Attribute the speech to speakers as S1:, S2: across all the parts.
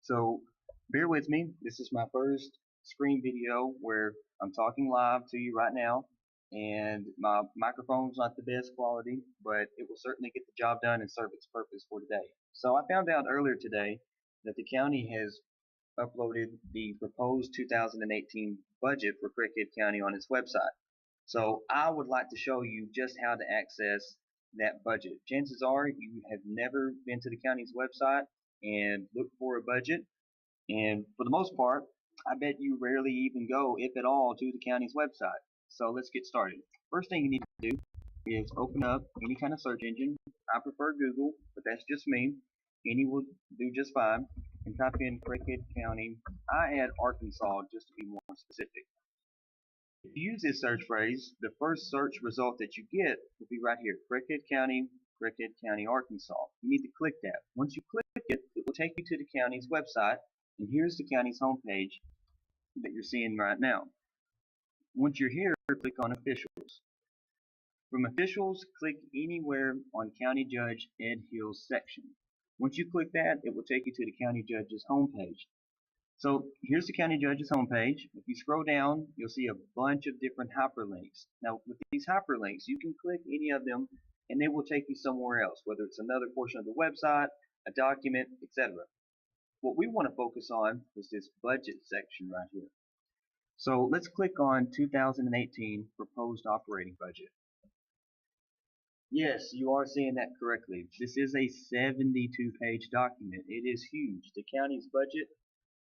S1: So bear with me. This is my first screen video where I'm talking live to you right now, and my microphone's not the best quality, but it will certainly get the job done and serve its purpose for today. So I found out earlier today that the county has uploaded the proposed 2018 budget for Craighead County on its website. So I would like to show you just how to access that budget. Chances are you have never been to the county's website and looked for a budget, and for the most part, I bet you rarely even go, if at all, to the county's website. So let's get started. First thing you need to do is open up any kind of search engine. I prefer Google, but that's just me. Any will do just fine. And type in Craighead County. I add Arkansas just to be more specific. If you use this search phrase, the first search result that you get will be right here, Craighead County, Arkansas. You need to click that. Once you click it, it will take you to the county's website, and here's the county's homepage that you're seeing right now. Once you're here, click on Officials. From Officials, click anywhere on County Judge Ed Hill's section. Once you click that, it will take you to the county judge's homepage. So here's the county judge's homepage. If you scroll down, you'll see a bunch of different hyperlinks. Now, with these hyperlinks, you can click any of them and they will take you somewhere else, whether it's another portion of the website, a document, etc. What we want to focus on is this budget section right here. So let's click on 2018 proposed operating budget. Yes, you are seeing that correctly. This is a 72-page document. It is huge. The county's budget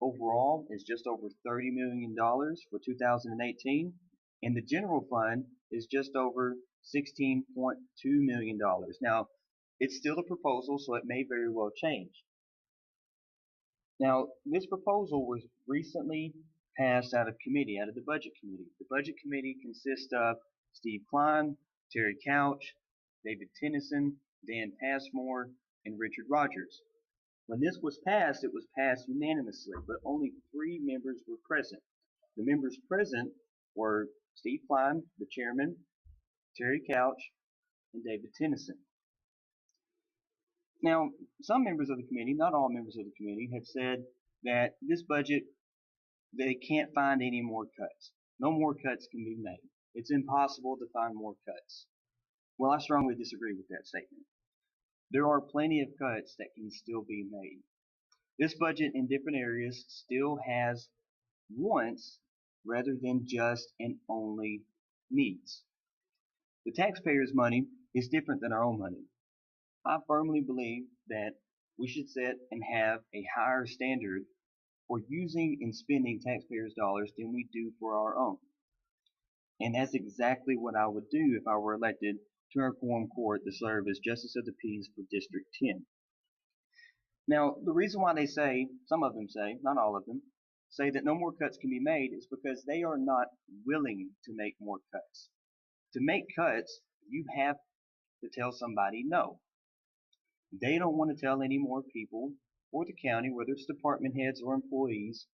S1: overall is just over $30 million for 2018, and the general fund is just over $16.2 million. Now, it's still a proposal, so it may very well change. Now, this proposal was recently passed out of the Budget Committee. The Budget Committee consists of Steve Klein, Terry Couch, David Tennyson, Dan Passmore, and Richard Rogers. When this was passed, it was passed unanimously, but only 3 members were present. The members present were Steve Klein, the chairman, Terry Couch, and David Tennyson. Now, some members of the committee, not all members of the committee, have said that this budget, they can't find any more cuts. No more cuts can be made. It's impossible to find more cuts. Well, I strongly disagree with that statement. There are plenty of cuts that can still be made. This budget in different areas still has wants rather than just and only needs. The taxpayers' money is different than our own money. I firmly believe that we should set and have a higher standard for using and spending taxpayers' dollars than we do for our own. And that's exactly what I would do if I were elected to our quorum court to serve as Justice of the Peace for District 10. Now, the reason why they say, some of them say, not all of them, say that no more cuts can be made is because they are not willing to make more cuts. To make cuts, you have to tell somebody no. They don't want to tell any more people or the county, whether it's department heads or employees,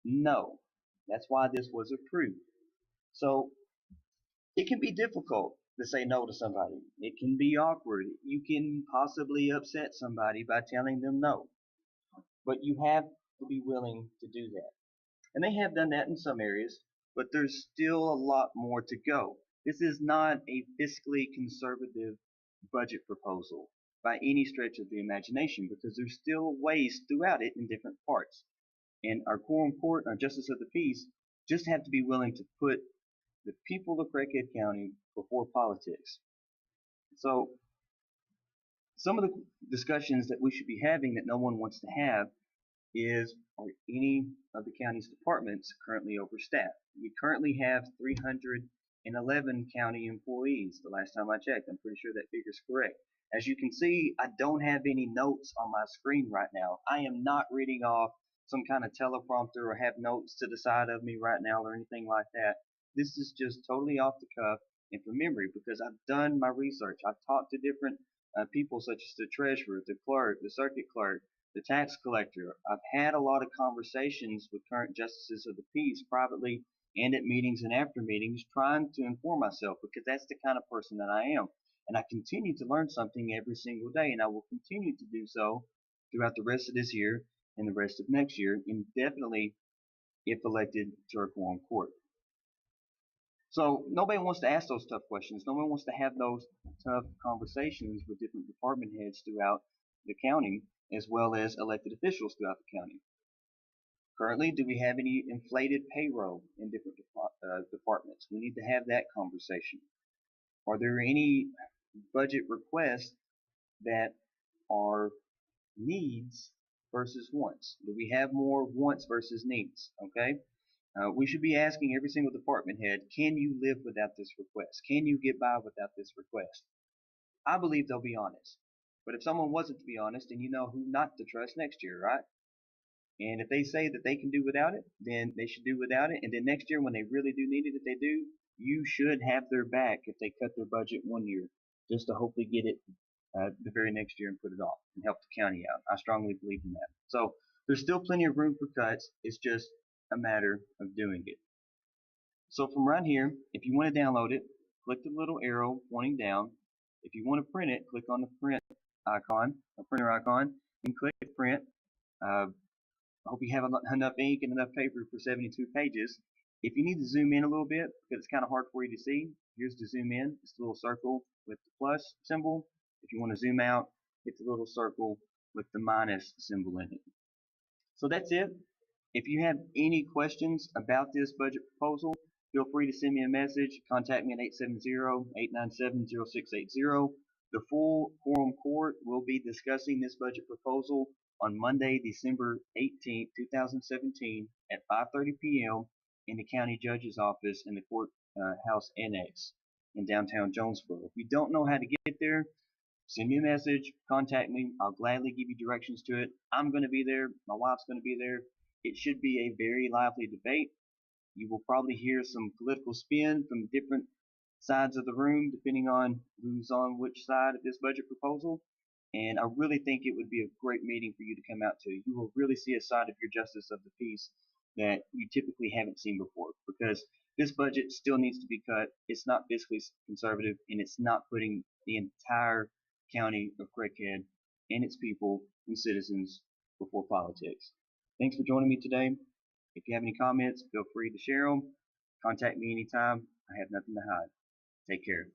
S1: no. That's why this was approved. So it can be difficult to say no to somebody. It can be awkward. You can possibly upset somebody by telling them no. But you have to be willing to do that. And they have done that in some areas, but there's still a lot more to go. This is not a fiscally conservative budget proposal by any stretch of the imagination, because there's still waste throughout it in different parts. And our quorum court, our Justice of the Peace, just have to be willing to put the people of Craighead County before politics. So some of the discussions that we should be having that no one wants to have is, are any of the county's departments currently overstaffed? We currently have 311 county employees. The last time I checked, I'm pretty sure that figure is correct. As you can see, I don't have any notes on my screen right now. I am not reading off some kind of teleprompter or have notes to the side of me right now or anything like that. This is just totally off the cuff and from memory, because I've done my research. I've talked to different people such as the treasurer, the clerk, the circuit clerk, the tax collector. I've had a lot of conversations with current justices of the peace privately and at meetings and after meetings, trying to inform myself, because that's the kind of person that I am. And I continue to learn something every single day, and I will continue to do so throughout the rest of this year and the rest of next year, and definitely if elected to our quorum court. So nobody wants to ask those tough questions. Nobody wants to have those tough conversations with different department heads throughout the county, as well as elected officials throughout the county. Currently, do we have any inflated payroll in different departments? We need to have that conversation. Are there any budget requests that are needs versus wants? Do we have more wants versus needs? Okay. We should be asking every single department head, can you live without this request? Can you get by without this request? I believe they'll be honest. But if someone wasn't to be honest, then you know who not to trust next year, right? And if they say that they can do without it, then they should do without it. And then next year, when they really do need it, if they do, you should have their back if they cut their budget one year, just to hopefully get it the very next year and put it off and help the county out. I strongly believe in that. So there's still plenty of room for cuts. It's just a matter of doing it. So from right here, if you want to download it, click the little arrow pointing down. If you want to print it, click on the print icon, a printer icon, and click print. I hope you have enough ink and enough paper for 72 pages. If you need to zoom in a little bit, because it's kind of hard for you to see, here's the zoom in. It's the little circle with the plus symbol. If you want to zoom out, hit the little circle with the minus symbol in it. So that's it. If you have any questions about this budget proposal, feel free to send me a message. Contact me at 870-897-0680. The full quorum court will be discussing this budget proposal on Monday, December 18th, 2017 at 5:30 p.m. in the county judge's office in the courthouse annex in downtown Jonesboro. If you don't know how to get there, send me a message, contact me. I'll gladly give you directions to it. I'm going to be there. My wife's going to be there. It should be a very lively debate. You will probably hear some political spin from different sides of the room, depending on who's on which side of this budget proposal. And I really think it would be a great meeting for you to come out to. You will really see a side of your justice of the peace that you typically haven't seen before, because this budget still needs to be cut. It's not fiscally conservative, and it's not putting the entire county of Craighead and its people and citizens before politics. Thanks for joining me today. If you have any comments, feel free to share them. Contact me anytime. I have nothing to hide. Take care.